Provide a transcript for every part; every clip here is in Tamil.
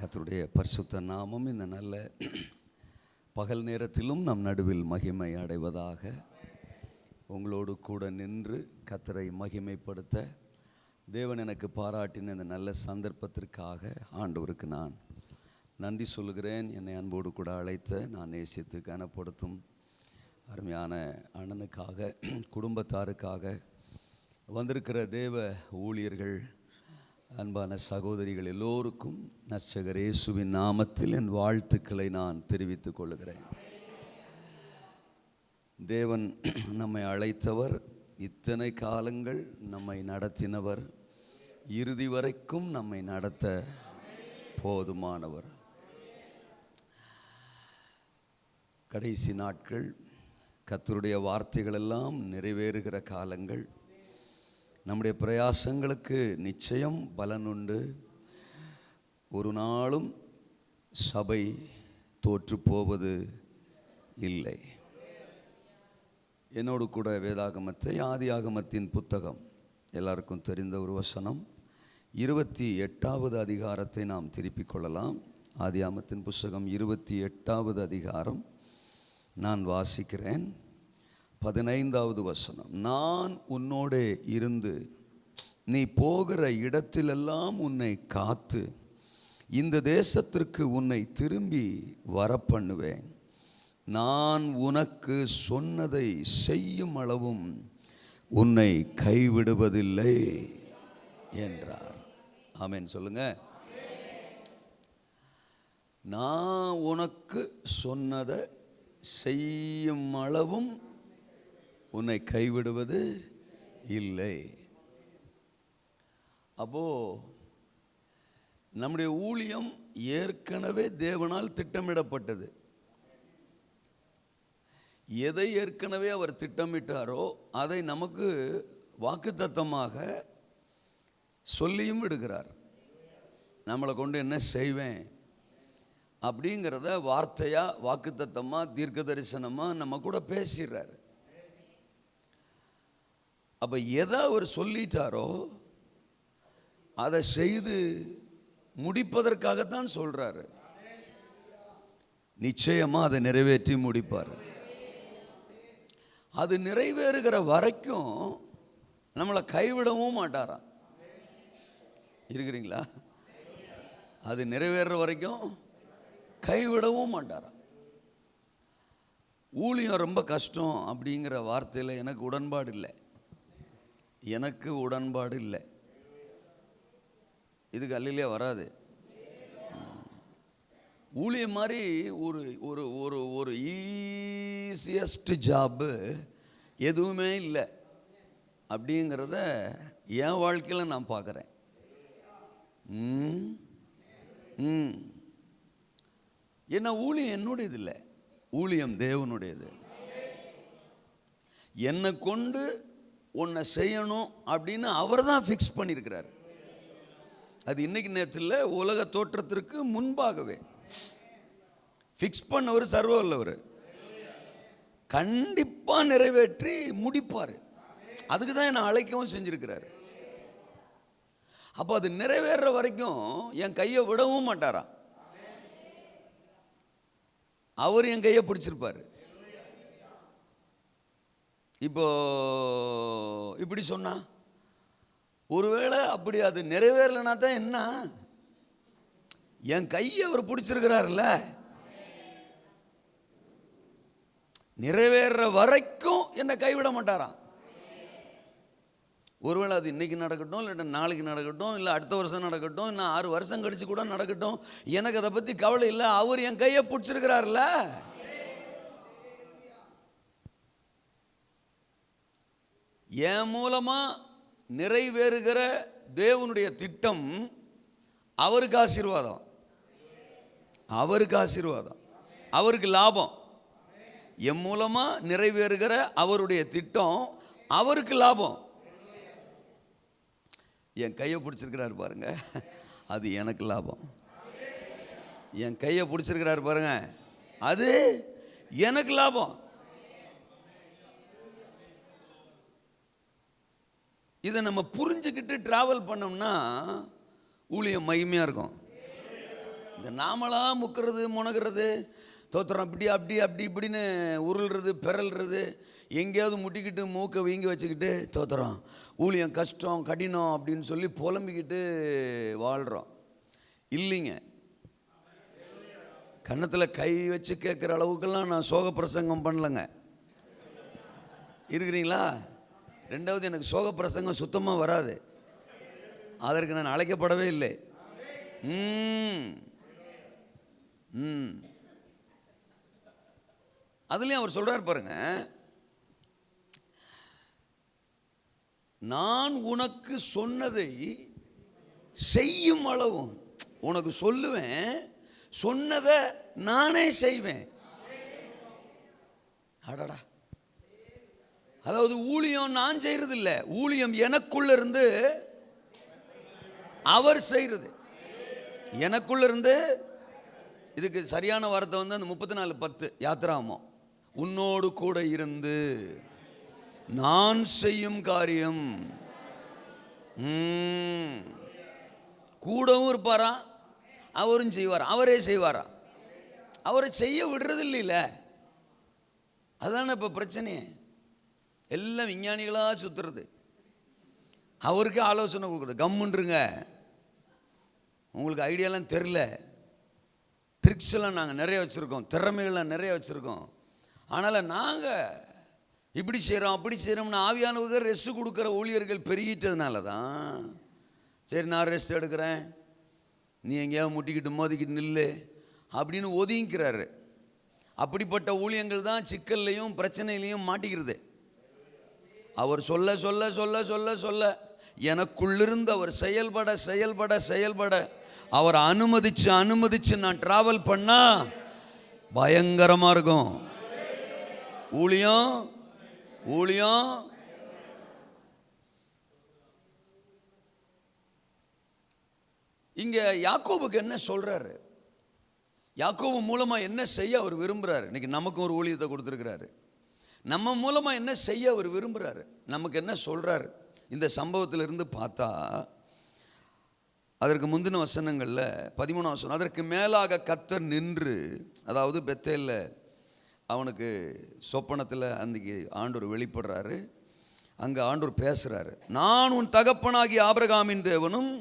கர்த்தருடைய பரிசுத்த நாமம் இந்த நல்ல பகல் நேரத்திலும் நம் நடுவில் மகிமை அடைவதாக. உங்களோடு கூட நின்று கர்த்தரை மகிமைப்படுத்த தேவன் எனக்கு பாராட்டின இந்த நல்ல சந்தர்ப்பத்திற்காக ஆண்டவருக்கு நான் நன்றி சொல்கிறேன். என்னை அன்போடு கூட அழைத்த நான் நேசித்து கனப்படுத்தும் அருமையான அண்ணனுக்காக, குடும்பத்தாருக்காக வந்திருக்கிற தேவ ஊழியர்கள், அன்பான சகோதரிகள் எல்லோருக்கும் நற்சகர் இயேசுவின் நாமத்தில் என் வாழ்த்துக்களை நான் தெரிவித்துக் கொள்கிறேன். தேவன் நம்மை அழைத்தவர், இத்தனை காலங்கள் நம்மை நடத்தினவர், இறுதி வரைக்கும் நம்மை நடத்த போதுமானவர். கடைசி நாட்கள், கர்த்தருடைய வார்த்தைகள் எல்லாம் நிறைவேறுகிற காலங்கள். நம்முடைய பிரயாசங்களுக்கு நிச்சயம் பலனுண்டு. ஒரு நாளும் சபை தோற்று போவது இல்லை. என்னோடு கூட வேதாகமத்தை, ஆதியாகமத்தின் புத்தகம், எல்லாருக்கும் தெரிந்த ஒரு வசனம், 28வது அதிகாரத்தை நாம் திருப்பிக் கொள்ளலாம். ஆதியாகமத்தின் புத்தகம் 28வது அதிகாரம் நான் வாசிக்கிறேன். 15வது வசனம். நான் உன்னோடே இருந்து நீ போகிற இடத்திலெல்லாம் உன்னை காத்து இந்த தேசத்திற்கு உன்னை திரும்பி வரப்பண்ணுவேன். நான் உனக்கு சொன்னதை செய்யும் அளவும் உன்னை கைவிடுவதில்லை என்றார். ஆமென் சொல்லுங்க. நான் உனக்கு சொன்னதை செய்யும் அளவும் உன்னை கைவிடுவது இல்லை. அப்போ நம்முடைய ஊழியம் ஏற்கனவே தேவனால் திட்டமிடப்பட்டது. எதை ஏற்கனவே அவர் திட்டமிட்டாரோ அதை நமக்கு வாக்குத்தத்தமாக சொல்லியும் விடுகிறார். நம்மளை கொண்டு என்ன செய்வேன் அப்படிங்கிறத வார்த்தையா, வாக்குத்தத்தமா, தீர்க்க தரிசனமா நம்ம கூட பேசிடுறாரு. அப்போ எதை அவர் சொல்லிட்டாரோ அதை செய்து முடிப்பதற்காகத்தான் சொல்றாரு. நிச்சயமா அதை நிறைவேற்றி முடிப்பார். அது நிறைவேறுகிற வரைக்கும் நம்மளை கைவிடவும் மாட்டாராம். இருக்கிறீங்களா? அது நிறைவேற வரைக்கும் கைவிடவும் மாட்டாராம். ஊழியம் ரொம்ப கஷ்டம் அப்படிங்கிற வார்த்தையில் எனக்கு உடன்பாடு இல்லை. இதுக்கு அல்லையிலே வராது. ஊழியம் மாதிரி ஒரு ஒரு ஒரு ஒரு ஈஸியஸ்ட் ஜாப்பு எதுவுமே இல்லை அப்படிங்கிறத என் வாழ்க்கையில் நான் பார்க்குறேன். ஏன்னா ஊழியம் என்னுடையது இல்லை, ஊழியம் தேவனுடையது. என்னை கொண்டு உன்னை செய்யணும் அப்படின்னு அவர் தான் ஃபிக்ஸ் பண்ணியிருக்கிறார். அது இன்னைக்கு நேரத்தில் உலக தோற்றத்திற்கு முன்பாகவே ஃபிக்ஸ் பண்ணவர், சர்வ வல்லவர். கண்டிப்பாக நிறைவேற்றி முடிப்பார். அதுக்கு தான் என்னை அழைக்கவும் செஞ்சிருக்கிறார். அப்போ அது நிறைவேற வரைக்கும் என் கையை விடவும் மாட்டாரா. அவர் என் கையை பிடிச்சிருப்பார். இப்போ இப்படி சொன்னா, ஒருவேளை அப்படி அது நிறைவேறலைன்னா தான் என்ன, என் கையை அவர் பிடிச்சிருக்கிறார்ல, நிறைவேற வரைக்கும் என்னை கைவிட மாட்டாராம். ஒருவேளை அது இன்னைக்கு நடக்கட்டும், இல்லை நாளைக்கு நடக்கட்டும், இல்லை அடுத்த வருஷம் நடக்கட்டும், இன்னும் 6 வருஷம் கழிச்சு கூட நடக்கட்டும், எனக்கு அதை பற்றி கவலை இல்லை. அவர் என் கையை பிடிச்சிருக்கிறார்ல. என் மூலமா நிறைவேறுகிற தேவனுடைய திட்டம் அவருக்கு ஆசீர்வாதம், அவருக்கு லாபம். என் மூலமா நிறைவேறுகிற அவருடைய திட்டம் அவருக்கு லாபம். என் கையை பிடிச்சிருக்கிறாரு பாருங்க, அது எனக்கு லாபம். என் கையை பிடிச்சிருக்கிறாரு பாருங்க, அது எனக்கு லாபம். இதை நம்ம புரிஞ்சுக்கிட்டு ட்ராவல் பண்ணோம்னா ஊழியம் மகிமையாக இருக்கும். இந்த நாமளா முக்கிறது முனகிறது தோத்திரம் அப்படி அப்படி அப்படி இப்படின்னு உருள்றது பிறல்றது, எங்கேயாவது முட்டிக்கிட்டு மூக்கை வீங்கி வச்சுக்கிட்டு தோத்திரம் ஊழியம் கஷ்டம் கடினம் அப்படின்னு சொல்லி புலம்பிக்கிட்டு வாழ்கிறோம். இல்லைங்க, கன்னத்தில் கை வச்சு கேட்குற அளவுக்கெல்லாம் நான் சோக பிரசங்கம் பண்ணலைங்க. இருக்கிறீங்களா? ரெண்டாவது, எனக்கு சோக பிரசங்கம் சுத்தமாக வராது, அதற்கு நான் அழைக்கப்படவே இல்லை. அதுலேயும் அவர் சொல்கிறார் பாருங்க, நான் உனக்கு சொன்னதை செய்யும் அளவும் உனக்கு சொல்லுவேன், சொன்னதை நானே செய்வேன். அடடா, அதாவது ஊழியம் நான் செய்கிறது இல்லை, ஊழியம் எனக்குள்ள இருந்து அவர் செய்கிறது. எனக்குள்ள இருந்து, இதுக்கு சரியான வார்த்தை வந்து அந்த 34:10 யாத்திராமம், உன்னோடு கூட இருந்து நான் செய்யும் காரியம். கூடவும் இருப்பாரா, அவரும் செய்வாரா, அவரே செய்வாரா, அவரை செய்ய விடுறது இல்லைல்ல. அதுதானே இப்போ பிரச்சனையே. எல்லாம் விஞ்ஞானிகளாக சுற்றுறது, அவருக்கே ஆலோசனை கொடுக்குறது, கம்முன்றுங்க, உங்களுக்கு ஐடியாலாம் தெரில, ட்ரிக்ஸ் எல்லாம் நாங்கள் நிறைய வச்சுருக்கோம், திறமைகள்லாம் நிறைய வச்சுருக்கோம், ஆனால் நாங்கள் இப்படி செய்கிறோம் அப்படி செய்கிறோம்னு ஆவியானவர்கள் ரெஸ்ட் கொடுக்குற ஊழியர்கள் பெருகிட்டதுனால தான், சரி நான் ரெஸ்ட் எடுக்கிறேன், நீ எங்கேயாவது முட்டிக்கிட்டு மோதிக்கிட்டு நில்லு அப்படின்னு ஒதுங்கிக்கிறாரு. அப்படிப்பட்ட ஊழியங்கள் தான் சிக்கல்லையும் பிரச்சனையிலையும் மாட்டிக்கிறது. அவர் சொல்ல சொல்ல சொல்ல சொல்ல சொல்ல எனக்குள்ளிருந்து அவர் செயல்பட செயல்பட செயல்பட அவர் அனுமதிச்சு அனுமதிச்சு நான் டிராவல் பண்ணா பயங்கரமாக இருக்கும். ஊழியம் ஊழியம் இங்க யாக்கோபுக்கு என்ன சொல்றாரு, யாக்கோபு மூலமா என்ன செய்ய அவர் விரும்புறாரு. இன்னைக்கு நமக்கு ஒரு ஊழியத்தை கொடுத்துருக்கிறாரு, நம்ம மூலமா என்ன செய்ய அவர் விரும்புறாரு, நமக்கு என்ன சொல்றாரு. இந்த சம்பவத்திலிருந்து பார்த்தா அதற்கு முந்தின வசனங்களில் 13 வசனம், அதற்கு மேலாக கர்த்தர் நின்று, அதாவது பெத்தேல்ல அவனுக்கு சொப்பனத்தில் அன்றைக்கி ஆண்டவர் வெளிப்படுறாரு, அங்கே ஆண்டவர் பேசுகிறாரு, நான் உன் தகப்பனாகிய ஆபிரகாமின் தேவனும்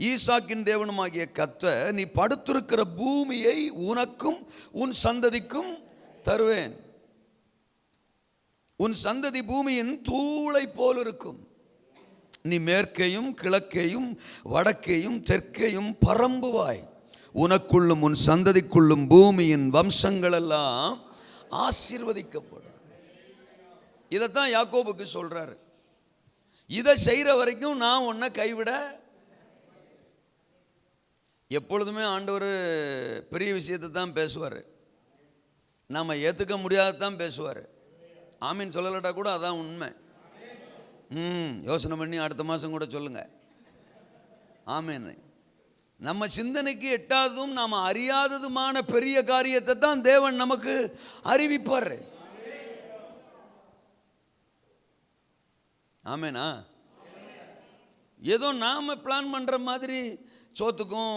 ஈசாக்கின் தேவனுமாகிய கர்த்தர், நீ படுத்திருக்கிற பூமியை உனக்கும் உன் சந்ததிக்கும் தருவேன், உன் சந்ததி பூமியின் தூளை போல் இருக்கும், நீ மேற்கையும் கிழக்கையும் வடக்கையும் தெற்கையும் பரம்புவாய், உனக்குள்ளும் உன் சந்ததிக்குள்ளும் பூமியின் வம்சங்கள் எல்லாம் ஆசீர்வதிக்கப்படும். இதைத்தான் யாக்கோபுக்கு சொல்றாரு. இதை செய்கிற வரைக்கும் நான் உன்னை கைவிட. எப்பொழுதுமே ஆண்டவர் பெரிய விஷயத்தை தான் பேசுவார், நாம் ஏற்றுக்க முடியாததான் பேசுவார். ஆமீன் சொல்லலட்டா கூட அதான் உண்மை. யோசனை பண்ணி அடுத்த மாதம் கூட சொல்லுங்க. ஆமீன். நம்ம சிந்தனைக்கு எட்டாததும் நாம் அறியாததுமான பெரிய காரியத்தை தான் தேவன் நமக்கு அறிவிப்பார். ஆமேனா? ஏதோ நாம் பிளான் பண்ணுற மாதிரி சோத்துக்கும்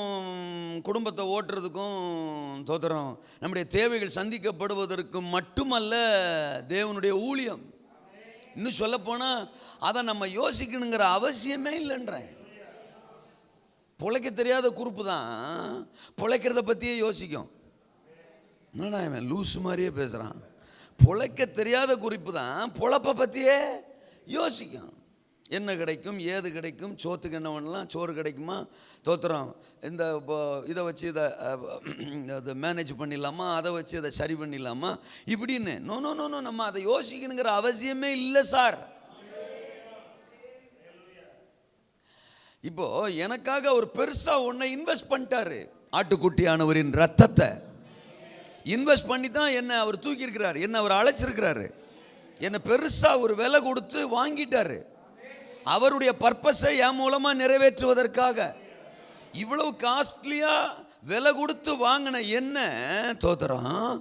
குடும்பத்தை ஓட்டுறதுக்கும் தோத்திரம் நம்முடைய தேவைகள் சந்திக்கப்படுவதற்கு மட்டுமல்ல தேவனுடைய ஊழியம். இன்னும் சொல்லப்போனால் அதை நம்ம யோசிக்கணுங்கிற அவசியமே இல்லைன்றேன். பிழைக்க தெரியாத குரூப்பு தான் பிழைக்கிறத பற்றியே யோசிக்கும். என்னடா இவன் லூஸ் மாதிரியே பேசுகிறான். பிழைக்க தெரியாத குறிப்பு தான் பொழப்பை பற்றியே யோசிக்கும். என்ன கிடைக்கும், ஏது கிடைக்கும், சோத்துக்கு என்ன பண்ணலாம், சோறு கிடைக்குமா, தோத்திரம் இந்த இதை வச்சு இதை மேனேஜ் பண்ணிடலாமா, அதை வச்சு இதை சரி பண்ணிடலாமா இப்படின்னு. நோ நோ நோ நோ, நம்ம அதை யோசிக்கணுங்கிற அவசியமே இல்லை சார். இப்போ எனக்காக ஒரு பெருசா ஒன்றை இன்வெஸ்ட் பண்ணிட்டாரு, ஆட்டுக்குட்டியானவரின் ரத்தத்தை இன்வெஸ்ட் பண்ணி தான் என்ன அவர் தூக்கி இருக்கிறார், என்ன அவர் அழைச்சிருக்கிறாரு, என்ன பெருசா ஒரு விலை கொடுத்து வாங்கிட்டாரு. அவருடைய பர்பஸை என் மூலமா நிறைவேற்றுவதற்காக இவ்வளவு காஸ்ட்லியா விலை கொடுத்து வாங்கின என்ன தோத்திரம்,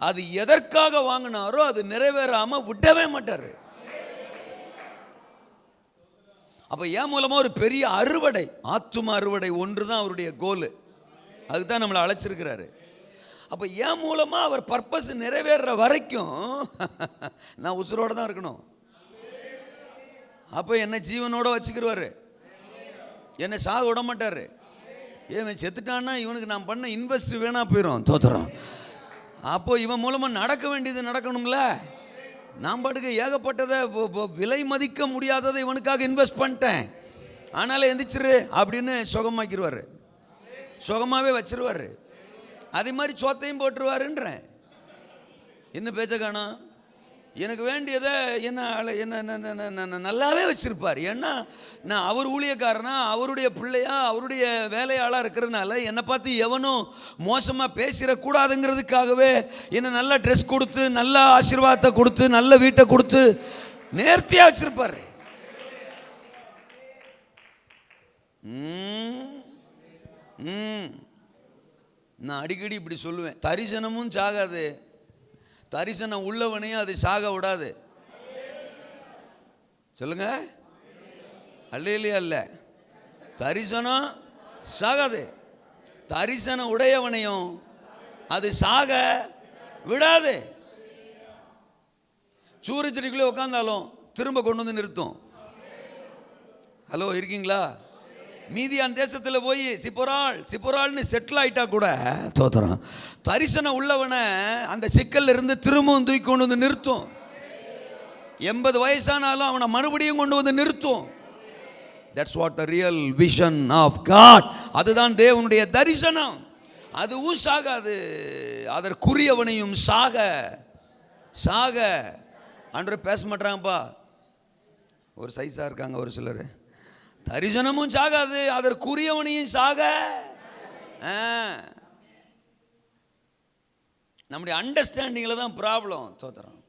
அது எதற்காக வாங்கினாரோ அது நிறைவேறாம விடவே மாட்டாரு. அப்ப என் மூலமா ஒரு பெரிய அறுவடை, ஆத்தும அறுவடை ஒன்று தான் அவருடைய கோல். அதுதான் நம்மளை அழைச்சிருக்கிறாரு. அப்போ என் மூலமாக அவர் பர்பஸ் நிறைவேற வரைக்கும் நான் உசுரோடு தான் இருக்கணும். அப்போ என்னை ஜீவனோட வச்சுக்கிடுவார், என்னை சாக விட மாட்டார். ஏன் செத்துட்டான்னா இவனுக்கு நான் பண்ண இன்வெஸ்ட் வேணா போயிடும், தோத்துறோம். அப்போ இவன் மூலமாக நடக்க வேண்டியது நடக்கணும்ல. நான் பாட்டுக்கு ஏகப்பட்டதை விலை மதிக்க முடியாததை இவனுக்காக இன்வெஸ்ட் பண்ணிட்டேன், ஆனாலும் எந்திரிச்சிரு அப்படின்னு சுகமாக்கிடுவார், சுகமாகவே வச்சிருவார். அதே மாதிரி சோத்தையும் போட்டுருவாருன்றேன். என்ன பேச்ச காணோம்? எனக்கு வேண்டியதை என்ன நல்லாவே வச்சிருப்பார். ஏன்னா நான் அவர் ஊழியக்காரனா, அவருடைய பிள்ளையா, அவருடைய வேலையாளாக இருக்கிறதுனால என்னை பார்த்து எவனும் மோசமாக பேசிடக்கூடாதுங்கிறதுக்காகவே என்னை நல்ல ட்ரெஸ் கொடுத்து, நல்ல ஆசீர்வாதத்தை கொடுத்து, நல்ல வீட்டை கொடுத்து நேர்த்தியாக வச்சிருப்பார். நான் அடிக்கடி இப்படி சொல்லுவேன், தரிசனமும் சாகாது, தரிசனம் உள்ளவனையும் அது சாக விடாது. சொல்லுங்க, அல்லையா? இல்ல, தரிசனம் சாகாது, தரிசனம் உடையவனையும் அது சாக விடாது. சூரியச்செடிக்குள்ளே உட்காந்தாலும் திரும்ப கொண்டு வந்து நிறுத்தும். ஹலோ, இருக்கீங்களா? மீதியான் தேசத்தில் போய் சிப்பொராள்னு செட்டில் ஆயிட்டா கூட தோத்துறோம். தரிசனம் உள்ளவனை அந்த சிக்கல்ல இருந்து திரும்பவும் தூக்கி கொண்டு வந்து நிறுத்தும். 80 வயசானாலும் அவனை மறுபடியும் கொண்டு வந்து நிறுத்தும். That's what the real vision of God. அதுதான் தேவனுடைய தரிசனம். அதுவும் சாகாது, அதற்குரியவனையும் சாக ஆண்டவர் பேச மாட்டாங்கப்பா. ஒரு சைஸா இருக்காங்க ஒரு சிலர். தரிசனமும் சாகாது, அதற்குரியவனையும் சாக. நம்முடைய அண்டர்ஸ்டாண்டிங்கில் தான் ப்ராப்ளம், தோத்துறோம்.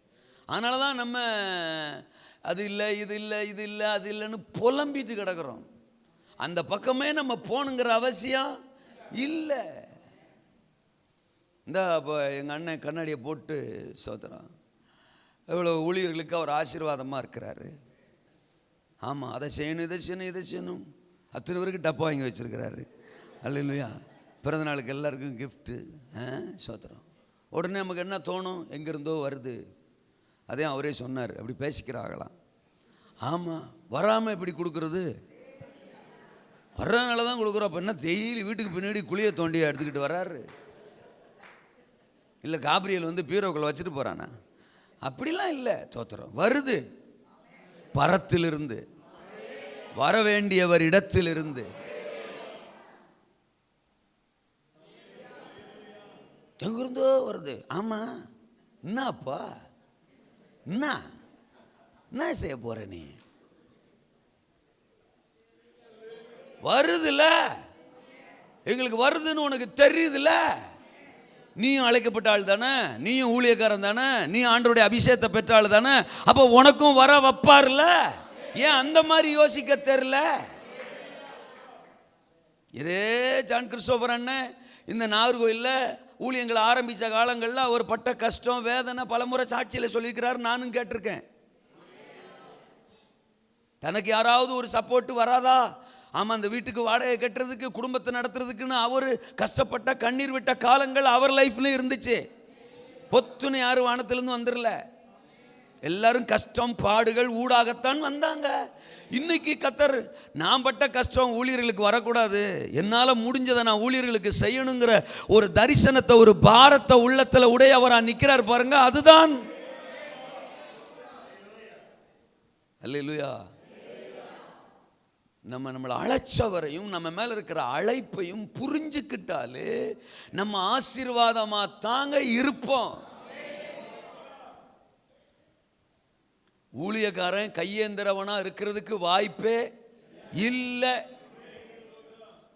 அதனால தான் நம்ம அது இல்லை, இது இல்லை, இது இல்லை, அது இல்லைன்னு புலம்பிட்டு கிடக்கிறோம். அந்த பக்கமே நம்ம போகணுங்கிற அவசியம் இல்லை. இந்த இப்போ எங்கள் அண்ணன் கண்ணாடியை போட்டு சோத்துறோம், எவ்வளோ ஊழியர்களுக்கு அவர் ஆசீர்வாதமாக இருக்கிறாரு. ஆமாம், அதை செய்யணும், இதை செய்யணும், இதை செய்யணும், அத்தனை பேருக்கு டப்பா வாங்கி வச்சுருக்கிறாரு. அல்லேலூயா. பிறந்த நாளுக்கு எல்லாருக்கும் கிஃப்ட்டு சோத்திரம். உடனே நமக்கு என்ன தோணும்? எங்கேருந்தோ வருது. அதே அவரே சொன்னார், அப்படி பேசிக்கிறாங்களாம். ஆமாம், வராமல் எப்படி கொடுக்குறது? வர்றதுனால தான் கொடுக்குறோம். அப்போ என்ன டெய்லி வீட்டுக்கு பின்னாடி குழியை தோண்டியை எடுத்துக்கிட்டு வர்றாரு? இல்லை காப்ரியல் வந்து பீரோக்களை வச்சுட்டு போகிறானா? அப்படிலாம் இல்லை, தோத்திரம். வருது பரத்திலிருந்து, வர வேண்டியவர் இடத்திலிருந்து. எங்கிருந்தோ வருது. ஆமாம், என்னப்பா, என்ன செய்ய போற நீ? வருதுல்ல, எங்களுக்கு வருதுன்னு உனக்கு தெரியுதுல்ல. நீயும் அழைக்கப்பட்ட ஆள் தானே, நீயும் ஊழியக்காரன் தானே, நீ ஆண்டவருடைய அபிஷேகத்தை பெற்ற ஆள் தானே. அப்போ உனக்கும் வர வைப்பார்ல. ஏன் அந்த மாதிரி யோசிக்க தெரியல? இதே ஜான் கிறிஸ்டோபர் அண்ணன் இந்த நாகர்கோயிலில் ஊழியங்களை ஆரம்பித்த காலங்களில் அவர் பட்ட கஷ்டம், வேதனை பலமுறை சாட்சியில் சொல்லியிருக்கிறார். நானும் கேட்டிருக்கேன். தனக்கு யாராவது ஒரு சப்போர்ட் வராதா? ஆமாம், அந்த வீட்டுக்கு வாடகை கட்டுறதுக்கு, குடும்பத்தை நடத்துறதுக்குன்னு அவர் கஷ்டப்பட்ட கண்ணீர் விட்ட காலங்கள் அவர் லைஃப்லையும் இருந்துச்சு. பொத்துன்னு யாரும் வானத்திலேருந்து வந்துடல. எல்லாரும் கஷ்டம் பாடுகள் ஊடாகத்தான் வந்தாங்க. இன்னைக்கு கத்தர், நான் பட்ட கஷ்டம் ஊழியர்களுக்கு வரக்கூடாது, என்னால் முடிஞ்சதை நான் ஊழியர்களுக்கு செய்யணுங்கிற ஒரு தரிசனத்தை, ஒரு பாரத்தை உள்ளத்தில் உடையவராக நிற்கிறார் பாருங்க. அதுதான் அல்லேலூயா. நம்மளை அழைச்சவரையும் நம்ம மேல இருக்கிற அழைப்பையும் புரிஞ்சுக்கிட்டாலே நம்ம ஆசீர்வாதமா தாங்க இருப்போம். ஊழியக்காரன் கையேந்திரவனா இருக்கிறதுக்கு வாய்ப்பே இல்லை.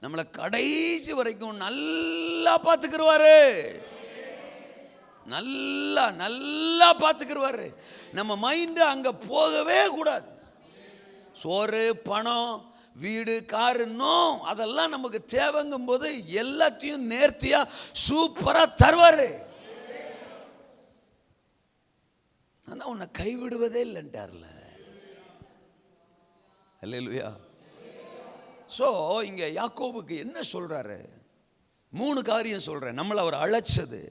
நம்மளை கடைசி வரைக்கும் நல்லா பார்த்துக்கிடுவாரு, நல்லா பார்த்துக்கிடுவாரு. நம்ம மைண்டு அங்க போகவே கூடாது. சோறு பணம் வீடு காரு அதெல்லாம் நமக்கு தேவைங்கும் போது எல்லாத்தையும் நேர்த்தியா சூப்பரா தருவாரு. அதான் உன்னை கைவிடுவதே இல்லைன்ட்டார்ல. அல்லேலூயா. ஸோ இங்க யாக்கோபுக்கு என்ன சொல்றாரு? 3 காரியம் சொல்கிறேன். நம்மளை அவர் அழைச்சது,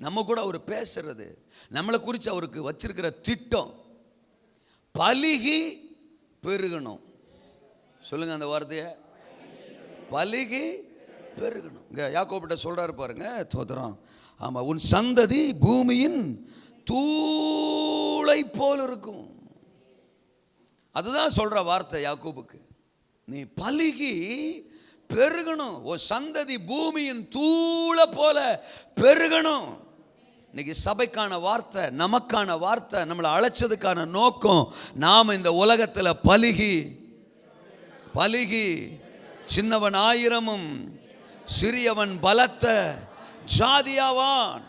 நம்ம கூட அவர் பேசுறது, நம்மளை குறித்து அவருக்கு வச்சிருக்கிற திட்டம், பலுகி பெருகணும். சொல்லுங்க அந்த வார்த்தையை, பலுகி பெருகணும். இங்கே யாக்கோபிட்ட சொல்கிறாரு பாருங்க, தோத்திரம். ஆமாம், உன் சந்ததி பூமியின் தூளை போல் இருக்கும். அதுதான் சொல்கிற வார்த்தை யாக்கோபுக்கு. நீ பலுகி பெருகணும், உன் சந்ததி பூமியின் தூளை போல பெருகணும். இன்னைக்கு சபைக்கான வார்த்தை, நமக்கான வார்த்தை, நம்மளை அழைச்சதுக்கான நோக்கம், நாம் இந்த உலகத்தில் பலுகி பலுகி சின்னவன் 1000 சிறியவன் பலத்த ஜாதியாவான்.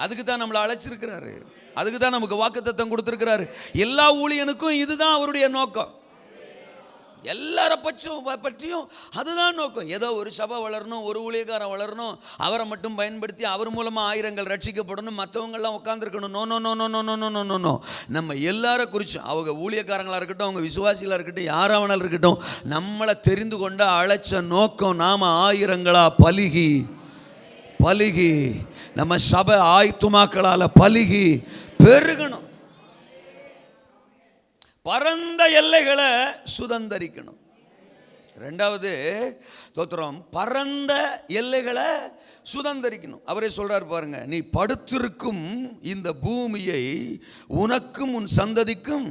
அதுக்கு தான் நம்மளை அழைச்சிருக்கிறாரு, அதுக்கு தான் நமக்கு வாக்குத்தத்தம் கொடுத்துருக்கிறாரு. எல்லா ஊழியனுக்கும் இதுதான் அவருடைய நோக்கம், எல்லார பற்றியும் அதுதான் நோக்கம். ஏதோ ஒரு சபை வளரணும், ஒரு ஊழியக்காரன் வளரணும், அவரை மட்டும் பயன்படுத்தி அவர் மூலமாக 1000 ரட்சிக்கப்படணும், மற்றவங்கெல்லாம் உட்காந்துருக்கணும். No no no no no no no no no. நம்ம எல்லார குறிச்சும், அவங்க ஊழியக்காரங்களாக இருக்கட்டும், அவங்க விசுவாசிகளாக இருக்கட்டும், யாராவனாலும் இருக்கட்டும், நம்மளை தெரிந்து கொண்ட அழைச்ச நோக்கம், நாம் 1000 பலுகி பலுகி நம்ம சபை ஆயத்துமாக்களால் பலுகி பெருகணும், பரந்த எல்லைகளை சுதந்தரிக்கணும். 2வது தோத்திரம், பரந்த எல்லைகளை சுதந்தரிக்கணும். அவரே சொல்றாரு பாருங்க, நீ படுத்திருக்கும் இந்த பூமியை உனக்கும் உன் சந்ததிக்கும்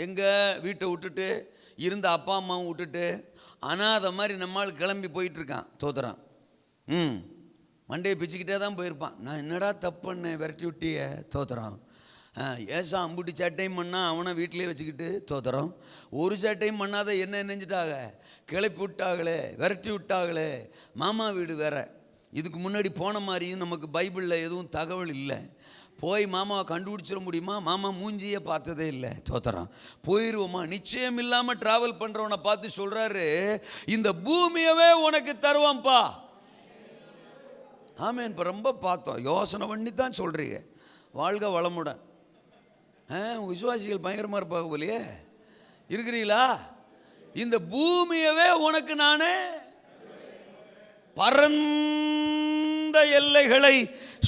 எங்க வீட்டை விட்டுட்டு, இருந்த அப்பா அம்மாவும் விட்டுட்டு, அனாதை மாதிரி நம்மால் கிளம்பி போயிட்டு இருக்கான். தோத்திரம். மண்டையை பிச்சுக்கிட்டே தான் போயிருப்பான். நான் என்னடா தப்பு பண்ணேன், விரட்டி விட்டிய. தோத்திரம். ஏசா அம்புட்டி சேட்டையும் பண்ணால் அவனை வீட்டிலே வச்சுக்கிட்டு. தோத்திரம். ஒரு சேட்டையும் பண்ணாத என்ன நினைஞ்சிட்டாங்க, கிளப்பி விட்டாங்களே, விரட்டி விட்டாங்களே. மாமா வீடு வேற, இதுக்கு முன்னாடி போன மாதிரியும் நமக்கு பைபிளில் எதுவும் தகவல் இல்லை. போய் மாமாவை கண்டுபிடிச்சிட முடியுமா? மாமா மூஞ்சியே பார்த்ததே இல்லை. தோத்திரம். போயிடுவோமா? நிச்சயம் இல்லாமல் ட்ராவல் பண்ணுறவனை பார்த்து சொல்கிறாரு, இந்த பூமியவே உனக்கு தருவான்ப்பா. ஆமாம், இப்போ ரொம்ப பார்த்தோம், யோசனை பண்ணி தான் சொல்கிறீங்க. வாழ்க வளமுடன். விசுவாசிகள் பயங்கரமாக இருப்பாங்க போலியே, இருக்கிறீங்களா? இந்த பூமியவே உனக்கு நானே, பரந்த எல்லைகளை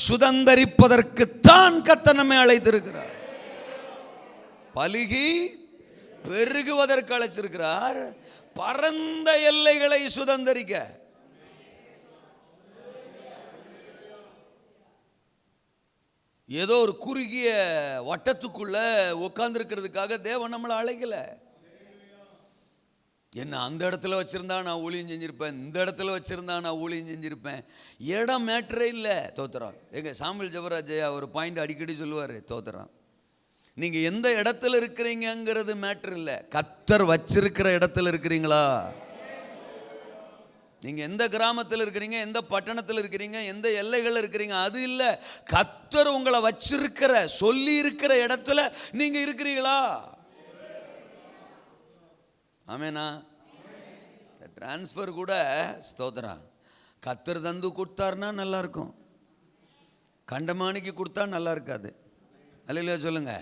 சுதந்தரிப்பதற்குத்தான் கர்த்தர் நம்மை அழைத்திருக்கிறார். பலுகி பெருகுவதற்கு அழைச்சிருக்கிறார், பரந்த எல்லைகளை சுதந்தரிக்க. ஏதோ ஒரு குறுகிய வட்டத்துக்குள்ள உட்கார்ந்துருக்கிறதுக்காக தேவன் நம்மளை அழைக்கல. என்ன அந்த இடத்துல வச்சிருந்தா நான் ஊழியம் செஞ்சிருப்பேன், இந்த இடத்துல வச்சிருந்தா நான் ஊழியம் செஞ்சிருப்பேன். இடம் மேட்டரே இல்லை. தோத்திரம். எங்க சாமுவேல் ஜெபராஜையா ஒரு பாயிண்ட் அடிக்கடி சொல்லுவார். தோத்திரம். நீங்க எந்த இடத்துல இருக்கிறீங்கிறது மேட்டர் இல்லை, கர்த்தர் வச்சிருக்கிற இடத்துல இருக்கிறீங்களா? நீங்க எந்த கிராமத்தில் இருக்கிறீங்க, எந்த பட்டணத்தில் இருக்கிறீங்க, எந்த எல்லைகள் இருக்கிறீங்க, அது இல்லை. கர்த்தர் உங்களை வச்சிருக்கிற, சொல்லி இருக்கிற இடத்துல நீங்க இருக்கிறீங்களா? ஆமேனா? டிரான்ஸ்ஃபர் கூட ஸ்தோத்திரம், கர்த்தர் தந்து கொடுத்தாருன்னா நல்லா இருக்கும், கண்டமானிக்கு கொடுத்தா நல்லா இருக்காது. அல்லையா சொல்லுங்க.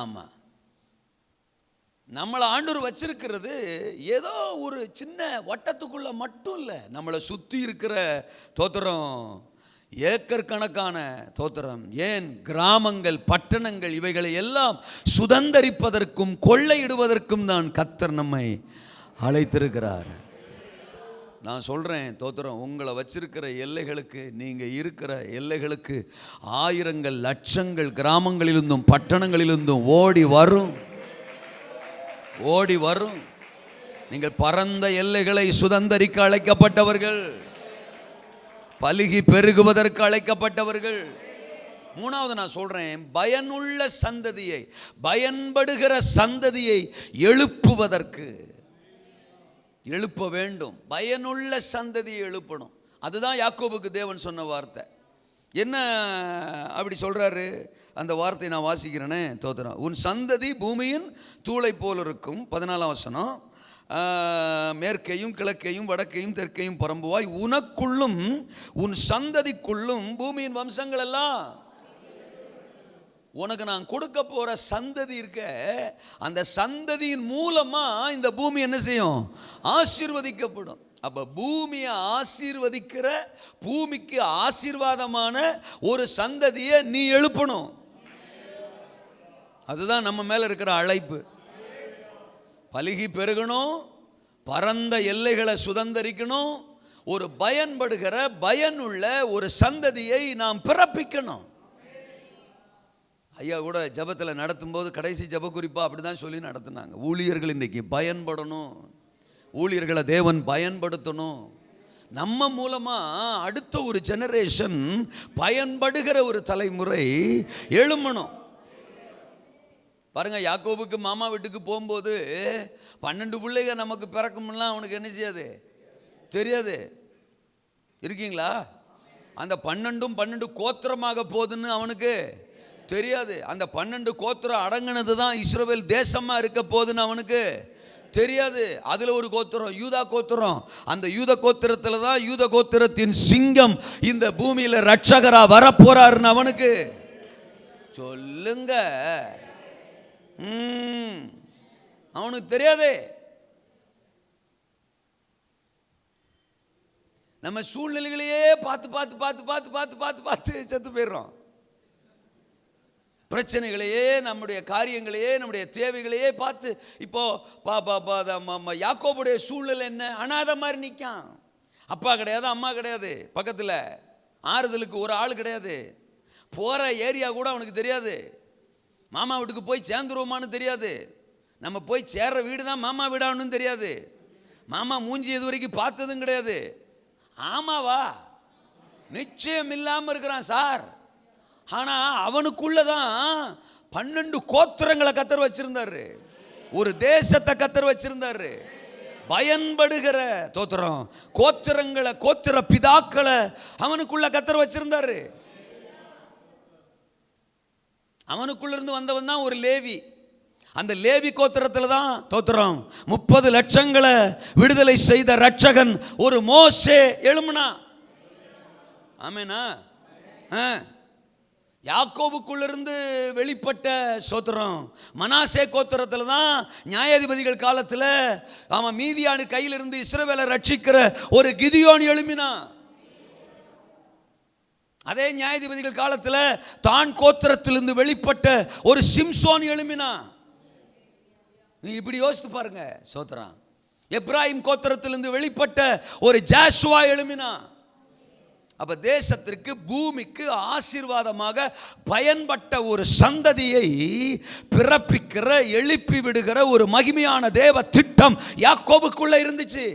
ஆமாம், நம்மளை ஆண்டவர் வச்சிருக்கிறது ஏதோ ஒரு சின்ன வட்டத்துக்குள்ள மட்டும் இல்லை, நம்மளை சுற்றி இருக்கிற தோத்திரம் ஏக்கர் கணக்கான தோத்திரம், ஏன் கிராமங்கள், பட்டணங்கள், இவைகளை எல்லாம் சுதந்தரிப்பதற்கும் கொள்ளையிடுவதற்கும் தான் கர்த்தர் நம்மை அழைத்திருக்கிறார். நான் சொல்கிறேன் தோத்திரம், உங்களை வச்சிருக்கிற எல்லைகளுக்கு, நீங்கள் இருக்கிற எல்லைகளுக்கு 1000 லட்சங்கள் கிராமங்களிலிருந்தும் பட்டணங்களிலிருந்தும் ஓடி வரும். நீங்கள் பரந்த எல்லைகளை சுதந்தரிக்க அழைக்கப்பட்டவர்கள், பலுகி பெருகுவதற்கு அழைக்கப்பட்டவர்கள். 3வது நான் சொல்றேன், பயனுள்ள சந்ததியை, பயன்படுகிற சந்ததியை எழுப்புவதற்கு எழுப்ப வேண்டும். பயனுள்ள சந்ததியை எழுப்பணும். அதுதான் யாக்கோபுக்கு தேவன் சொன்ன வார்த்தை. என்ன அப்படி சொல்றாரு? அந்த வார்த்தை நான் வாசிக்கிறேனே. தோத்திரம். உன் சந்ததி பூமியின் தூளை போல் இருக்கும். 14ஆம் வசனம். மேற்கையும் கிழக்கையும் வடக்கையும் தெற்கையும் பரம்புவாய், உனக்குள்ளும் உன் சந்ததிக்குள்ளும் பூமியின் வம்சங்கள் எல்லாம். உனக்கு நான் கொடுக்க போற சந்ததி இருக்க, அந்த சந்ததியின் மூலமா இந்த பூமி என்ன செய்யும்? ஆசீர்வதிக்கப்படும். அப்ப பூமியை ஆசீர்வதிக்கிற, பூமிக்கு ஆசீர்வாதமான ஒரு சந்ததியை நீ எழுப்பணும். அதுதான் நம்ம மேல இருக்கிற அழைப்பு. பலுகி பெருகணும், பரந்த எல்லைகளை சுதந்தரிக்கணும், ஒரு பயன்படுகிற பயனுள்ள ஒரு சந்ததியை நாம் பிறப்பிக்கணும். ஐயா கூட ஜபத்தில் நடத்தும் போது கடைசி ஜப குறிப்பா அப்படிதான் சொல்லி நடத்தினாங்க. ஊழியர்கள் இன்னைக்கு பயன்படணும், ஊழியர்களை தேவன் பயன்படுத்தணும். நம்ம மூலமா அடுத்த ஒரு ஜெனரேஷன் பயன்படுகிற ஒரு தலைமுறை எழும்பணும். பாருங்க, யாக்கோபுக்கு மாமா வீட்டுக்கு போகும்போது 12 பிள்ளைங்க நமக்கு பிறக்கும்லாம் அவனுக்கு என்ன செய்யாது? தெரியாது. இருக்கீங்களா? அந்த 12 கோத்திரமாக போகுதுன்னு அவனுக்கு தெரியாது. அந்த 12 கோத்திரம் அடங்கினது தான் இஸ்ரவேல் தேசமா இருக்க போகுதுன்னு அவனுக்கு தெரியாது. அதுல ஒரு கோத்திரம் யூதா கோத்திரம். அந்த யூத கோத்திரத்துல தான் யூத கோத்திரத்தின் சிங்கம் இந்த பூமியில ரட்சகரா வரப்போறாருன்னு அவனுக்கு சொல்லுங்க. அவனுக்கு தெரியாதே. நம்ம சூழ்நிலைகளையே பார்த்து பார்த்து பார்த்து பார்த்து பார்த்து பார்த்து பார்த்து செத்து போயிடுறோம். பிரச்சனைகளையே, நம்முடைய காரியங்களையே, நம்முடைய தேவைகளையே பார்த்து. இப்போ யாக்கோபுடைய சூழ்நிலை என்ன? அனாதை மாதிரி நிற்கான். அப்பா கிடையாது, அம்மா கிடையாது, பக்கத்தில் ஆறுதலுக்கு ஒரு ஆள் கிடையாது, போகிற ஏரியா கூட அவனுக்கு தெரியாது. மாமா வீட்டுக்கு போய் சேர்ந்துருவோமான்னு தெரியாது. நம்ம போய் சேர்ற வீடு தான் மாமா வீடான்னு தெரியாது. மாமா மூஞ்சி இது வரைக்கும் பார்த்ததும் கிடையாது. ஆமாவா? நிச்சயம் இல்லாமல் இருக்கிறான் சார். ஆனால் அவனுக்குள்ளதான் 12 கோத்திரங்களை கத்தர் வச்சிருந்தாரு, ஒரு தேசத்தை கத்தர் வச்சிருந்தாரு. பயன்படுகிற தோத்திரம் கோத்திரங்களை, கோத்திர பிதாக்களை அவனுக்குள்ள கத்தர் வச்சிருந்தாரு. அவனுக்குள்ள இருந்து வந்தவன் தான் ஒரு லேவி. அந்த லேவி கோத்திரத்தில் தான் தோத்திரம் 30 லட்சங்களை விடுதலை செய்த ரட்சகன் ஒரு மோசே எழும்புனா. ஆமேனா? யாக்கோபுக்குள்ளிருந்து வெளிப்பட்ட சோத்திரம் மனாசே கோத்திரத்தில் தான் நியாயாதிபதிகள் காலத்தில் அவன் மீதியான கையிலிருந்து இஸ்ரவேலை ரட்சிக்கிற ஒரு கிதியோன் எழும்பினா. அதே நியாயாதிபதிகள் காலத்தில் தான் கோத்திரத்திலிருந்து வெளிப்பட்ட ஒரு சிம்சோன் எழும்பினா. நீ இப்படி யோசித்து பாருங்க. சோத்திரம் எப்ராஹிம் கோத்திரத்திலிருந்து வெளிப்பட்ட ஒரு ஜாஷுவா எழும்பினா. அப்ப தேசத்திற்கு, பூமிக்கு ஆசீர்வாதமாக பயன்பட்ட ஒரு சந்ததியை பிறப்பிக்கிற, எழுப்பி விடுகிற ஒரு மகிமையான தேவ திட்டம் யாக்கோபுக்குள்ள இருந்துச்சு.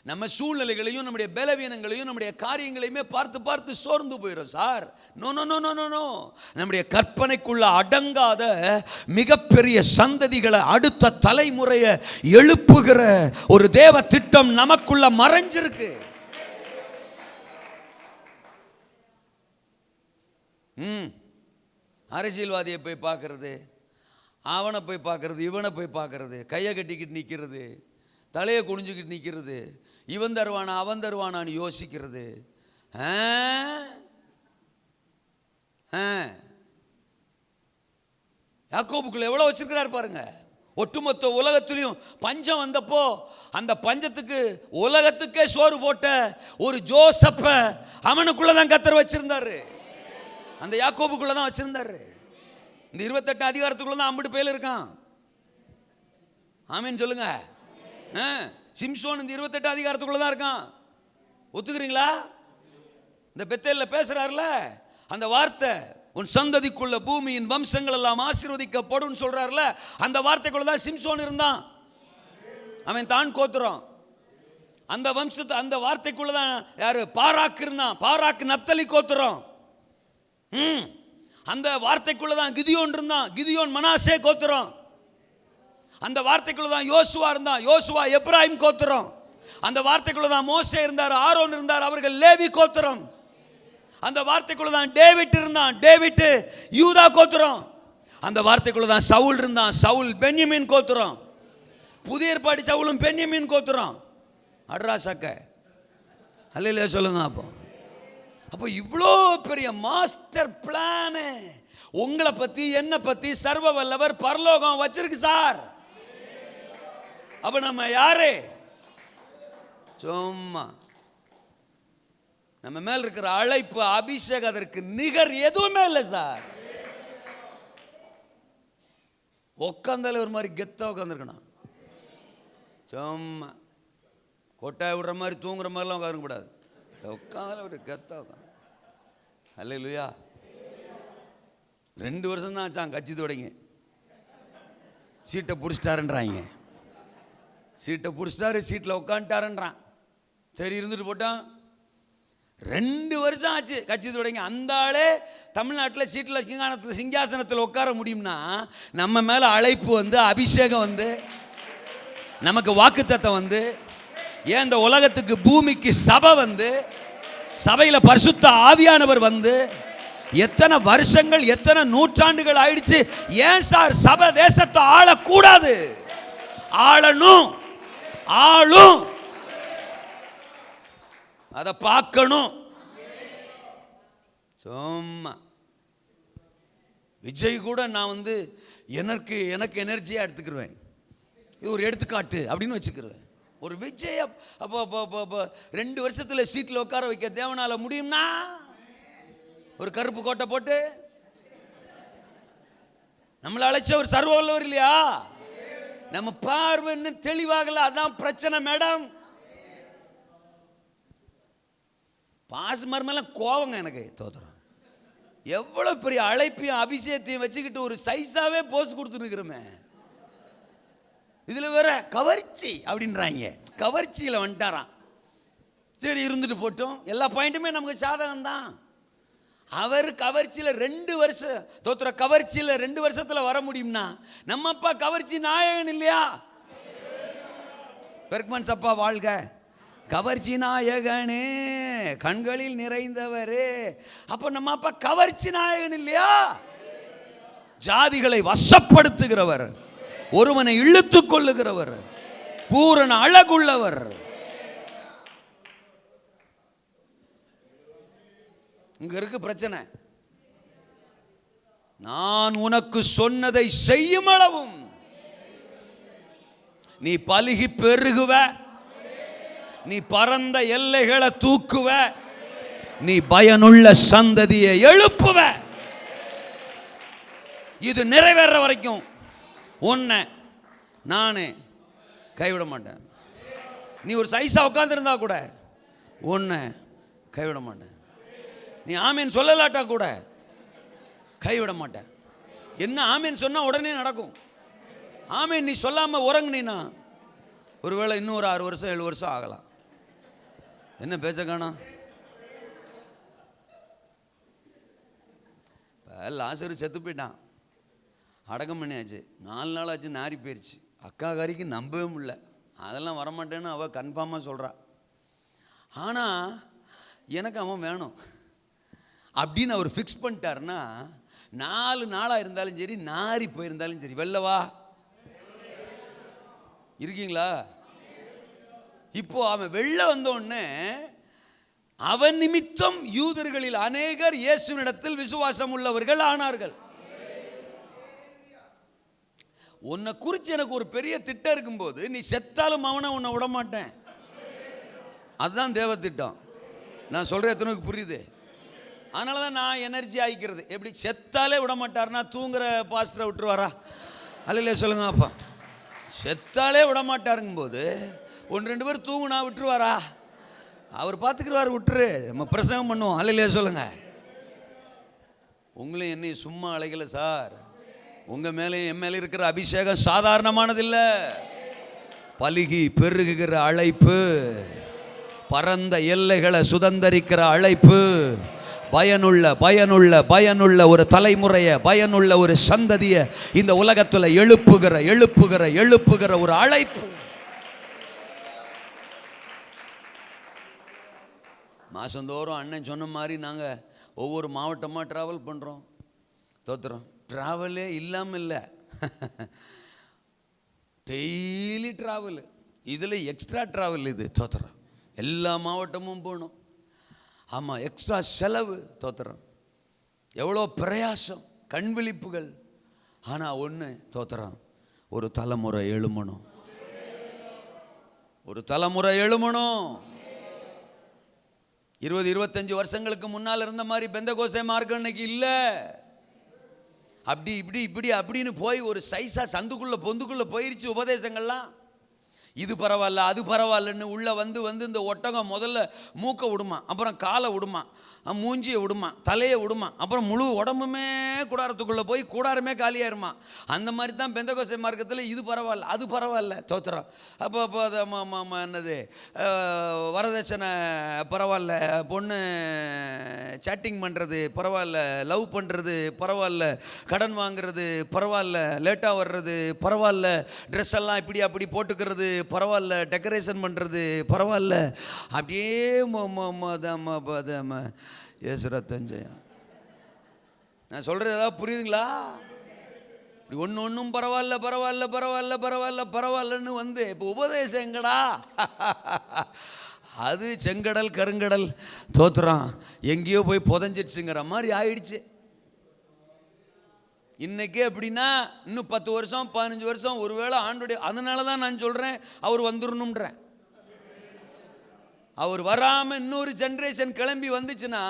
நம்ம சூழ்நிலைகளையும், நம்முடைய பலவீனங்களையும், நம்முடைய காரியங்களையுமே பார்த்து பார்த்து சோர்ந்து போயிடும் sir. No no no no no. நம்முடைய கற்பனைக்குள்ள அடங்காத மிகப்பெரிய சந்ததிகளை, அடுத்த தலைமுறையை எழுப்புகிற ஒரு தேவ திட்டம் நமக்குள்ள மறைஞ்சிருக்கு. அரசியல்வாதியை போய் பார்க்கறது, அவனை போய் பார்க்கறது, இவனை போய் பார்க்கறது, கையை கட்டிக்கிட்டு நிற்கிறது, தலையை குனிஞ்சுக்கிட்டு நிற்கிறது, இவன் தருவானா அவன் தருவானான்னு யோசிக்கிறது. யாக்கோபுக்குள்ள எவ்வளவு வச்சிருக்கிறார் பாருங்க. ஒட்டுமொத்த உலகத்திலையும் பஞ்சம் வந்தப்போ அந்த பஞ்சத்துக்கு உலகத்துக்கே சோறு போட்ட ஒரு ஜோசப்ப அவனுக்குள்ளதான் கத்தர் வச்சிருந்தாரு. அந்த யாக்கோபுக்குள்ளதான் வச்சிருந்தாரு. இந்த 28 அதிகாரத்துக்குள்ளதான் 50 பேர் இருக்கான். ஆமீன் சொல்லுங்க. சிம்சோன் இந்த 28 அதிகாரத்துக்குள்ளதான் இருக்கான். ஒத்துக்கிறீங்களா? இந்த பெத்தேல்ல பேசுறாருல அந்த வார்த்தை, உன் சந்ததிக்குள்ள பூமியின் வம்சங்கள் எல்லாம் ஆசீர்வதிக்கப்படும் சொல்றாருல, அந்த வார்த்தைக்குள்ளதான் சிம்சோன் இருந்தான். அவன் தான் கோத்திரம். அந்த வம்சத்தை, அந்த வார்த்தைக்குள்ளதான் யாரு? பாராக்கு இருந்தான். பாராக்கு நப்தலி கோத்திரம். அந்த வார்த்தைக்குள்ளதான் கிதியோன் இருந்தான். கிதியோன் மனாசே கோத்திரம். அந்த வார்த்தைக்குள்ளதான் யோசுவா இருந்தான். யோசுவா எப்ராஹிம் கோத்திரம். அந்த வார்த்தைக்குள்ளதான் மோசே இருந்தார், ஆரோன் இருந்தார், அவர்கள் லேவி கோத்திரம். அந்த வார்த்தைக்குள்ளதான் டேவிட் இருந்தான். டேவிட் யூதா கோத்திரம். அந்த வார்த்தைக்குள்ளதான் சவுல் இருந்தான். சவுல் பென்யமீன் கோத்திரம். புதிய ஏற்பாடு சவுலும் பென்யமீன் கோத்திரம். அட்ரா சக்க அல்லையில சொல்லுங்க. அப்போ அப்போ இவ்வளோ பெரிய மாஸ்டர் பிளானு உங்களை பத்தி என்ன பத்தி சர்வ வல்லவர் பரலோகம் வச்சிருக்கு சார். அப்ப நம்ம யாரு? சும்மா நம்ம மேல் இருக்கிற அழைப்பு, அபிஷேகம், அதற்கு நிகர் எதுவுமே இல்லை சார். உட்காந்தாலே ஒரு மாதிரி கெத்தா உட்காந்துருக்கணும். சும்மா கொட்டாய் விடுற மாதிரி தூங்குற மாதிரிலாம் உட்காருக்க கூடாது. உட்காந்தாலே ஒரு கெத்தா உட்காந்து. அல்லேலூயா. 2 வருஷம் தான் ஆச்சான் கட்சி தொடங்கி. சீட்டை பிடிச்சிட்டாருன்றாங்க. சீட்டை பிடிச்சிட்டாரு, சீட்டில் உட்காந்துட்டாருன்றான். சரி இருந்துட்டு போட்டான். 2 வருஷம் ஆச்சு கட்சி தொடங்கி. அந்த ஆளே தமிழ்நாட்டில் சீட்டில் சிங்காசனத்தில் உட்கார முடியும்னா நம்ம மேலே அழைப்பு வந்து, அபிஷேகம் வந்து, நமக்கு வாக்குத்தத்தம் வந்து, ஏன் இந்த உலகத்துக்கு பூமிக்கு சபை வந்து, சபையில் பரிசுத்த ஆவியானவர் வந்து, எத்தனை வருஷங்கள் எத்தனை நூற்றாண்டுகள் ஆயிடுச்சு. ஏன் சார் சபை தேசத்தை ஆளக்கூடாது? ஆளணும், ஆளும், அதை பார்க்கணும். சும்மா விஜய் கூட நான் வந்து எனக்கு எனர்ஜியா எடுத்துக்கிருவேன். இது ஒரு எடுத்துக்காட்டு அப்படின்னு வச்சுக்கிறேன். ஒரு விஜய் அப்போ 2 வருஷத்துல சீட்டில் உட்கார வைக்க தேவனால முடியும்னா, ஒரு கருப்பு கோட்டை போட்டு நம்மளை அழைச்ச ஒரு சர்வ வல்லவர் இல்லையா? நம்ம பார்வைன்னு தெளிவாகல, அதான் பிரச்சனை மேடம். பாஸ்மர் மேல கோவங்க எனக்கு தோத்துறோம். எவ்வளவு பெரிய அழைப்பையும் அபிஷேகத்தையும் வச்சுக்கிட்டு ஒரு சைஸாவே போஸ் கொடுத்துருக்கிறோமே. இதுல வேற கவர்ச்சி அப்படின்றாங்க. கவர்ச்சியில வந்துட்டாராம். சரி இருந்துட்டு போட்டோம். எல்லா பாயிண்ட்டுமே நமக்கு சாதகம் தான். அவர் கவர்ச்சியில 2 வருஷம் தோத்துற, கவர்ச்சியில 2 வருஷத்துல வர முடியும்னா நம்ம அப்பா கவர்ச்சி நாயகன் இல்லையா? பெர்க்மன்ஸ் அப்பா வாழ்க. கவர்ச்சி நாயகனே, கண்களில் நிறைந்தவரே. அப்ப நம்ம அப்பா கவர்ச்சி நாயகன் இல்லையா? ஜாதிகளை வசப்படுத்துகிறவர், ஒருவனை இழுத்துக் கொள்ளுகிறவர், பூரண அழகுள்ளவர். இங்க இருக்கு பிரச்சனை. நான் உனக்கு சொன்னதை செய்யும் அளவும் நீ பலுகி பெருகுவ, நீ பரந்த எல்லைகளை தூக்குவ, நீ பயனுள்ள சந்ததியை எழுப்புவ. இது நிறைவேற வரைக்கும் உன்னை நானே கைவிட மாட்டேன். நீ ஒரு சைஸா உட்கார்ந்திருந்தா கூட உன்னை கைவிட மாட்டேன். நீ ஆமீன் சொல்லலாட்டா கூட கைவிட மாட்டேன். என்ன ஆமீன் சொன்னா உடனே நடக்கும். ஆமீன் நீ சொல்லாம உறங்குனா ஒருவேளை இன்னும் ஒரு 6 வருஷம் 7 வருஷம் ஆகலாம். என்ன பேச்ச காணோம்? லாசரு செத்து போயிட்டான், அடக்கம் பண்ணியாச்சு. 4 நாள் ஆச்சு, நாரி போயிடுச்சு. அக்காக்காரிக்கு நம்பவே முடியல. அதெல்லாம் வரமாட்டேன்னு அவள் கன்ஃபார்மாக சொல்கிறா. ஆனால் எனக்கு அவன் வேணும் அப்படின்னு அவர் ஃபிக்ஸ் பண்ணிட்டாருன்னா 4 நாளாக இருந்தாலும் சரி, நாரி போயிருந்தாலும் சரி, வெள்ளவா இருக்கீங்களா? இப்போ அவன் வெளில வந்தோடனே அவன் நிமித்தம் யூதர்களில் அநேகர் இயேசுவினிடத்தில் விசுவாசம் உள்ளவர்கள் ஆனார்கள். உன்னை குறித்து எனக்கு ஒரு பெரிய திட்டம் இருக்கும்போது நீ செத்தாலும் அவனை உன்னை விட மாட்டேன். அதுதான் தேவ திட்டம். நான் சொல்ற எத்தனைக்கு புரியுது? அதனால தான் நான் எனர்ஜி ஆகிக்கிறது. எப்படி செத்தாலே விட மாட்டார்னா தூங்குற பாஸ்டரை விட்டுருவாரா? அல்லையா சொல்லுங்க அப்பா. செத்தாலே விட மாட்டாருங்கும் போது 1-2 பேர் தூங்குனா விட்டுருவாரா? அவர் பார்த்துக்கிறவாரு, விட்டுரு, நம்ம பிரசங்கம் பண்ணுவோம். அல்லையா சொல்லுங்க. உங்களையும் என்னையும் சும்மா அழைக்கல சார். உங்க மேலேயும் என் மேலே இருக்கிற அபிஷேகம் சாதாரணமானது இல்லை. பலுகி பெருகுகிற அழைப்பு, பரந்த எல்லைகளை சுதந்தரிக்கிற அழைப்பு, பயனுள்ள பயனுள்ள பயனுள்ள ஒரு தலைமுறையை, பயனுள்ள ஒரு சந்ததியை இந்த உலகத்தில் எழுப்புகிற எழுப்புகிற எழுப்புகிற ஒரு அழைப்பு. மாதந்தோறும் அண்ணன் சொன்ன மாதிரி நாங்கள் ஒவ்வொரு மாவட்டமாக ட்ராவல் பண்ணுறோம். தோத்துறோம். ட்ராவலே இல்லாமல் இல்லை, டெய்லி ட்ராவலு. இதில் எக்ஸ்ட்ரா ட்ராவல் இது. தோத்துறோம். எல்லா மாவட்டமும் போகணும். ஆமாம், எக்ஸ்ட்ரா செலவு. தோத்திரம். எவ்வளோ பிரயாசம், கண் விழிப்புகள். ஆனால் ஒன்று தோத்திரம், ஒரு தலைமுறை எழுமணும். ஒரு தலைமுறை எழுமணும். 20-25 வருஷங்களுக்கு முன்னால் இருந்த மாதிரி பெந்தகோஸ்தே மார்க்கம் இன்னைக்கு இல்லை. அப்படி இப்படி இப்படி அப்படின்னு போய் ஒரு சைஸாக சந்துக்குள்ளே பொந்துக்குள்ளே போயிடுச்சு உபதேசங்கள்லாம். இது பரவாயில்ல அது பரவாயில்லன்னு உள்ளே வந்து இந்த ஒட்டகம் முதல்ல மூக்கை விடுமா, அப்புறம் காலை விடுமா, மூஞ்சியை விடுமா, தலையை விடுமா, அப்புறம் முழு உடம்புமே கூடாரத்துக்குள்ளே போய் கூடாரமே காலியாயிருமா. அந்த மாதிரி தான் பெந்தகோஸ்தே மார்க்கத்தில் இது பரவாயில்ல அது பரவாயில்ல. தோத்திரம். அப்போ அது என்னது, வரதட்சணை பரவாயில்ல, பொண்ணு சேட்டிங் பண்ணுறது பரவாயில்ல, லவ் பண்ணுறது பரவாயில்ல, கடன் வாங்குறது பரவாயில்ல, லேட்டாக வர்றது பரவாயில்ல, ட்ரெஸ் எல்லாம் இப்படி அப்படி போட்டுக்கிறது பரவாயில்ல, டெக்கரேஷன் பண்ணுறது பரவாயில்ல. அப்படியே ஏசுரத்தஞ்சயா. நான் சொல்கிறது ஏதாவது புரியுதுங்களா? இப்படி ஒன்றும் பரவாயில்ல பரவாயில்ல பரவாயில்ல பரவாயில்ல பரவாயில்லன்னு வந்து இப்போ உபதேசம் எங்கடா? அது செங்கடல் கருங்கடல் தோத்துறான் எங்கேயோ போய் புதஞ்சிடுச்சுங்கிற மாதிரி ஆயிடுச்சு இன்னைக்கு. அப்படின்னா இன்னும் 10 வருஷம் 15 வருஷம் ஒருவேளை ஆண்டுடைய. அதனால தான் நான் சொல்கிறேன், அவர் வந்துடணுன்றேன். அவர் வராமல் இன்னொரு ஜென்ரேஷன் கிளம்பி வந்துச்சுன்னா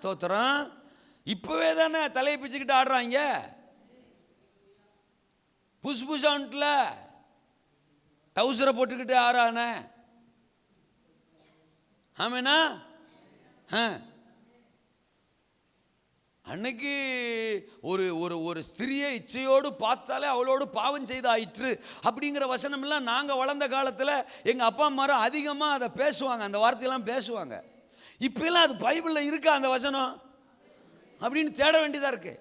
தோத்துறோம். இப்போவே தானே தலையை பிச்சுக்கிட்டு ஆடுறாங்க. புஷ்புஷான்ட்ல டவுசரை போட்டுக்கிட்டு ஆறானே. ஆமேனா? அன்னைக்கு ஒரு ஒரு ஒரு ஸ்திரியை இச்சையோடு பார்த்தாலே அவளோடு பாவம் செய்து ஆயிற்று அப்படிங்கிற வசனம்லாம் நாங்கள் வளர்ந்த காலத்தில் எங்கள் அப்பா அம்மாரும் அதிகமாக அதை பேசுவாங்க, அந்த வார்த்தையெல்லாம் பேசுவாங்க. இப்போலாம் அது பைபிளில் இருக்கா அந்த வசனம் அப்படின்னு தேட வேண்டியதாக இருக்கு.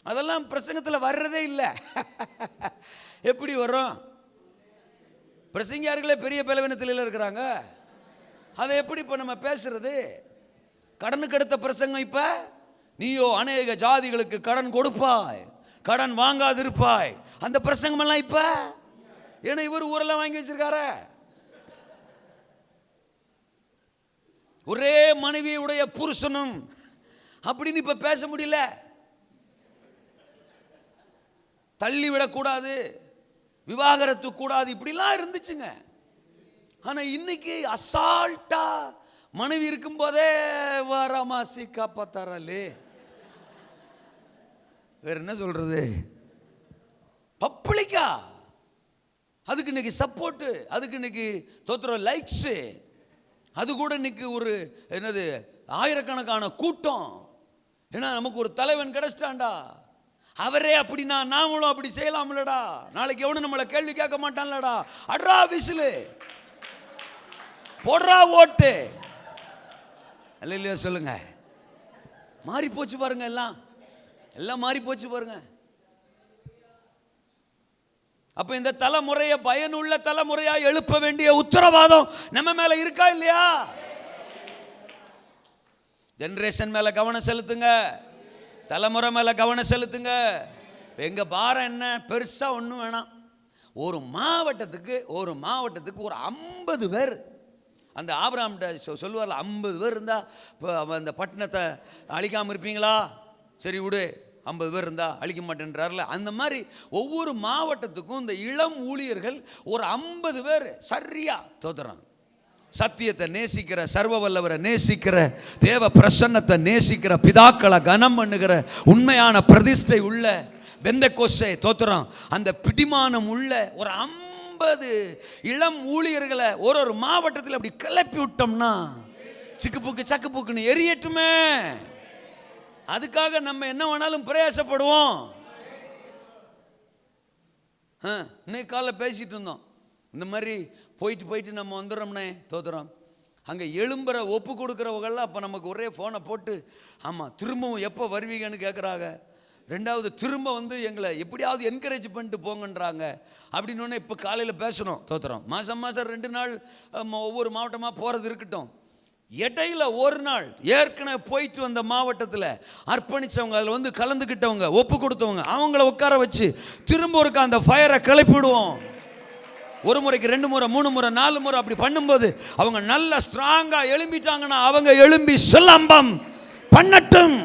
அதெல்லாம் பிரசங்கத்தில் வர்றதே இல்லை. எப்படி வரும்? பிரசங்கியார்களே பெரிய பலவீனத்தில் இருக்கிறாங்க. அதை எப்படி இப்போ நம்ம பேசுறது? கடனுக்கு எடுத்த பிரசங்கம் இப்போ நீயோ அநேக ஜாதிகளுக்கு கடன் கொடுப்பாய், கடன் வாங்காதிருப்பாய், அந்த பிரசங்கம் எல்லாம் இப்ப. ஏன்னா இவர் ஊரெல்லாம் வாங்கி வச்சிருக்காரு. ஒரே மனைவியுடைய புருஷனும் அப்படின்னு இப்ப பேச முடியல. தள்ளி விடக்கூடாது, விவாகரத்து கூடாது, இப்படிலாம் இருந்துச்சுங்க. ஆனா இன்னைக்கு அசால்ட்டா மனைவி இருக்கும் போதே வாராமாசி காப்பாத்தாரலே. வேற என்ன சொல்றது? பப்ளிக்கா அதுக்கு இன்னைக்கு சப்போர்ட், அதுக்கு இன்னைக்கு தோத்துற லைக்ஸ், அது கூட இன்னைக்கு ஒரு என்னது ஆயிரக்கணக்கான கூட்டம். ஏன்னா நமக்கு ஒரு தலைவன் கிடைச்சிட்டான்டா, அவரே அப்படின்னா நாமளும் அப்படி செய்யலாம்லடா, நாளைக்கு எவனும் நம்மளை கேள்வி கேட்க மாட்டான்லடா, அட்ரா விசிலு போடுறா ஓட்டு. இல்லையா சொல்லுங்க. மாறி போச்சு பாருங்க, எல்லாம் மாறி போச்சு பாருங்க. அப்ப இந்த தலைமுறையை பயனுள்ள தலைமுறையா எழுப்ப வேண்டிய உத்தரவாதம் நம்ம மேல இருக்கா இல்லையா? ஜெனரேஷன் மேல கவனம் செலுத்துங்க, தலைமுறை மேல கவனம் செலுத்துங்க. எங்க பாரம் என்ன? பெருசா ஒன்றும் வேணாம். ஒரு மாவட்டத்துக்கு ஒரு 50 பேர் அந்த ஆபிரகாம்கிட்ட சொல்லுவார்ல, 50 பேர் இருந்தால் இப்போ அந்த பட்டணத்தை அழிக்காமல் இருப்பீங்களா? சரி விடு, 50 பேர் இருந்தால் அழிக்க மாட்டேன்றார்ல. அந்த மாதிரி ஒவ்வொரு மாவட்டத்துக்கும் இந்த இளம் ஊழியர்கள் ஒரு 50 பேர் சரியா தோத்துறாங்க. சத்தியத்தை நேசிக்கிற, சர்வ வல்லவரை நேசிக்கிற, தேவ பிரசன்னத்தை நேசிக்கிற, பிதாக்களை கனம் பண்ணுகிற, உண்மையான பிரதிஷ்டை உள்ள பெந்தெகோஸ்தே தோத்துறோம் அந்த பிடிமானம் உள்ள ஒரு 50 இளம் ஊழியர்களை ஒரு மாவட்டத்தில் அப்படி கிளப்பி விட்டோம்னா சிக்குப்புக்கு சக்குப்புக்குன்னு எரியட்டுமே. அதுக்காக நம்ம என்ன வேணாலும் பிரயாசப்படுவோம். இன்னைக்கு காலைல பேசிட்டு இருந்தோம், இந்த மாதிரி போயிட்டு நம்ம வந்துடுறோம்னே தோத்துறோம். அங்கே எழும்புற ஒப்பு கொடுக்குறவங்கெல்லாம் அப்போ நமக்கு ஒரே ஃபோனை போட்டு, ஆமாம் திரும்பவும் எப்போ வருவீங்கன்னு கேட்குறாங்க. ரெண்டாவது திரும்ப வந்து எங்களை எப்படியாவது என்கரேஜ் பண்ணிட்டு போங்கன்றாங்க. அப்படின்னு இப்போ காலையில் பேசணும் தோத்துறோம். மாதம் 2 நாள் ஒவ்வொரு மாவட்டமாக போகிறது இருக்கட்டும். இடையில ஒரு நாள் ஏற்கனவே போயிட்டு வந்த மாவட்டத்தில் அர்ப்பணித்தவங்க, அதில் வந்து கலந்துக்கிட்டவங்க, ஒப்பு கொடுத்தவங்க, அவங்கள உட்கார வச்சு திரும்ப ஒருக்கா அந்த ஃபயரை கிளப்பிவிடுவோம். ஒரு முறைக்கு 2 முறை 3 முறை 4 முறை அப்படி பண்ணும்போது அவங்க நல்ல ஸ்ட்ராங்கா எழும்பிட்டாங்கன்னா அவங்க எழும்பி சிலம்பம் பண்ணட்டும்.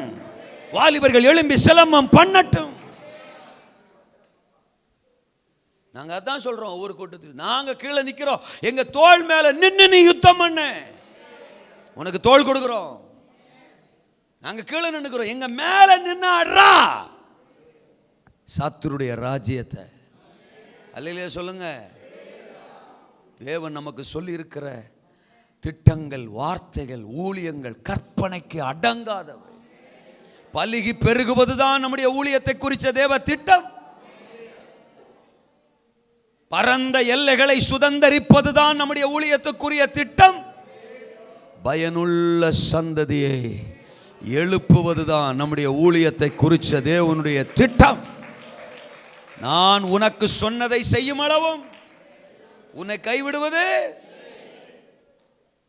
வாலிபர்கள் எழும்பி சிலம்பம் பண்ணட்டும். நாங்க அதான் சொல்றோம். ஒவ்வொரு கூட்டத்துக்கு நாங்க கீழே நிக்கிறோம். எங்க தோள் மேல நின்னு நீ யுத்தம் பண்ணு, உனக்கு தோள் கொடுக்கிறோம். நாங்க கீழே நின்னுக்கிறோம். எங்க மேல நின்னாடுறா சத்துருடைய ராஜ்யத்தை. அல்லேலூயா சொல்லுங்க. தேவன் நமக்கு சொல்லி இருக்கிற திட்டங்கள், வார்த்தைகள், ஊழியங்கள் கற்பனைக்கு அடங்காதவை. பலுகி பெருகுவதுதான் நம்முடைய ஊழியத்தை குறித்த தேவ திட்டம். பரந்த எல்லைகளை சுதந்தரிப்பதுதான் நம்முடைய ஊழியத்துக்குரிய திட்டம். பயனுள்ள சந்ததியை எழுப்புவதுதான் நம்முடைய ஊழியத்தை குறித்த தேவனுடைய திட்டம். நான் உனக்கு சொன்னதை செய்யும் அளவும் உன்னை கைவிடுவது